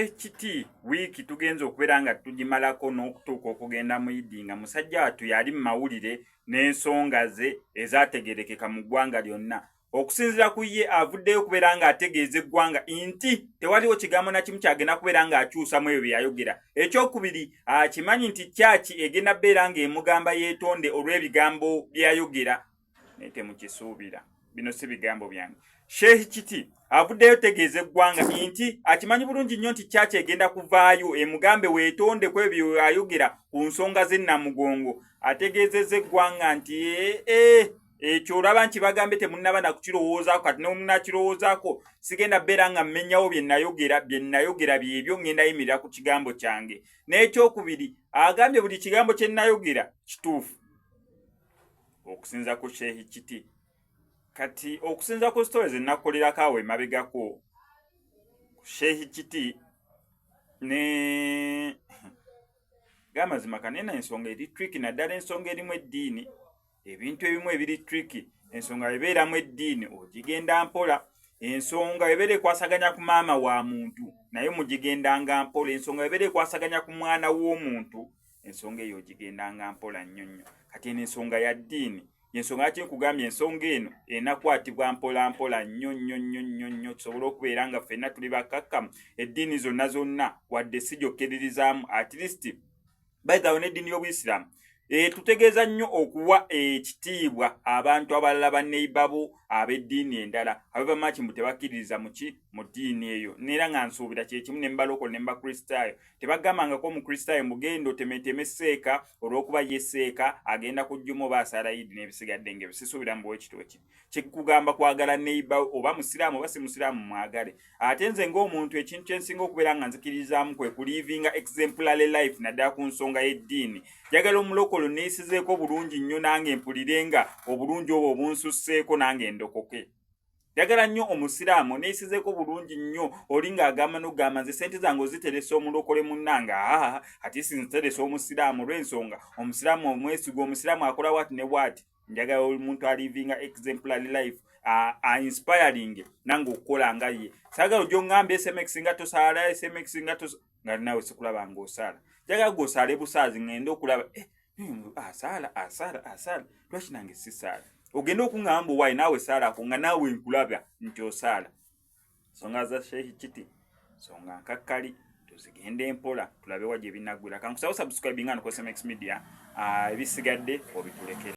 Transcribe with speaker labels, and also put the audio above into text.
Speaker 1: Sheikh Kiti wiki tugenza okubeera nga tugimalako n'okutuuka okugenda mu Idi nga musajja wattu yali mu mawulire n'ensonga ze ezaategerekeka mu ggwanga lyonna. Okusinziira ku ye avuddeyo okubeera nga ategeeza eggwanga nti tewaliwo kigambo na kimu kyagenda kubeera ng'akyusamu ebyo bye yayogera. Ekyokubiri akimanyi nti kyaki egenda beera ng'emugamba yeetonde olw'ebigambo bye yayogera naye temukisuubira. Bino si bigambo byange. Sheikh Kiti avuddeyo tegeeza eggwanga nti akimanyi bulungi nnyo nti kyaki egenda kuvaayo emugambe weetonde ku ebyo ayogera ku nsonga z'ennamugongo. Ategeezezza eggwanga nti ekyo olaba nti bagambe temunnaba nakukirowoozaako kati n'omunnakirowoozaako sigenda beera nga mmenyawo bye nayogera byebyo ngenda yimirira ku kigambo kyange. N'ekyokubiri agambye buli kigambo kye nayogera kituufu okusinza ku Sheikh Kiti. Kati okusinza ku stories ennakolerako awo emabegako Sheikh Kiti ne gamazima kanena ensonga eri tricky naddala ensonga erimu eddiini ebintu ebimu ebiri tricky ensonga ebeeramu eddiini ogigenda mpola ensonga ebeera ekwasaganya ku maama wa muntu naye mugigendanga mpola ensonga ebeera ekwasaganya ku mwana w'omuntu ensonga eyo ogigendanga mpola nnyo nnyo. Kati eno ensonga ya ddiini yensonga lwaki nkugambye ensonga eno enakwatibwa mpola mpola nnyo nnyo nnyo nnyo nnyo kisobole okubeera nga ffenna tuli bakkakkamu eddiini zonna zonna wadde sijokeririzaamu at least by the way n'eddiini y'Obuyisiraamu tutegeeza nnyo okuwa ekitiibwa abantu abalala banneibabo ab'eddiini endala abebamaki mbu tebakkiririza mu ddiini eyo neera nga nsuubira kyekimu ne mbalokole ne mbakristaayo tebagambangako omukristaayo mugenda otemeteme seeka olw'okuba ye seeka agenda kujjuma oba asaala Idi n'ebisigadde ng'ebyo sisuubira mbu bwekityo kiri kikugamba kwagala neibawo oba musiraamu oba si musiraamu mwagale. Ate nze ng'omuntu ekintu kye nsinga okubeera nga nzikirizaamu kwe kulivinga exemplary life naddala ku nsonga y'eddiini. Njagala omulokole neeyisizeeko bulungi nnyo nange mpulirenga obulungi obwo obunsusseeko nange ndokoke. Njagala nnyo omusiraamu neeyisizeeko bulungi nnyo oli ng'agamba n'ogamba nze ssente zange oziteresa omulokole munnange ate sinziteresa omusiraamu olw'ensonga omusiraamu omwesiga omusiraamu akola bwati ne bwati. Njagala omuntu alivinga exemplary life inspiring nange okukola nga ye. Saagala ojja oŋŋamba SMX nga tosaala SMX nga nga naawe sikulaba ng'osaala. Njagala gw'osaale busaazi ngende okulaba asaala lwaki nange sisaala ogenda okuŋŋamba mbu waayi naawe saalako nga naawe nkulaba nti osaala. Nsonga za Sheikh Kiti nsonga nkakkali tuzigende mpola tulabe wa gye binaggwira. Kankusaba subscribing ano ku SMX Media ebisigadde obitulekere.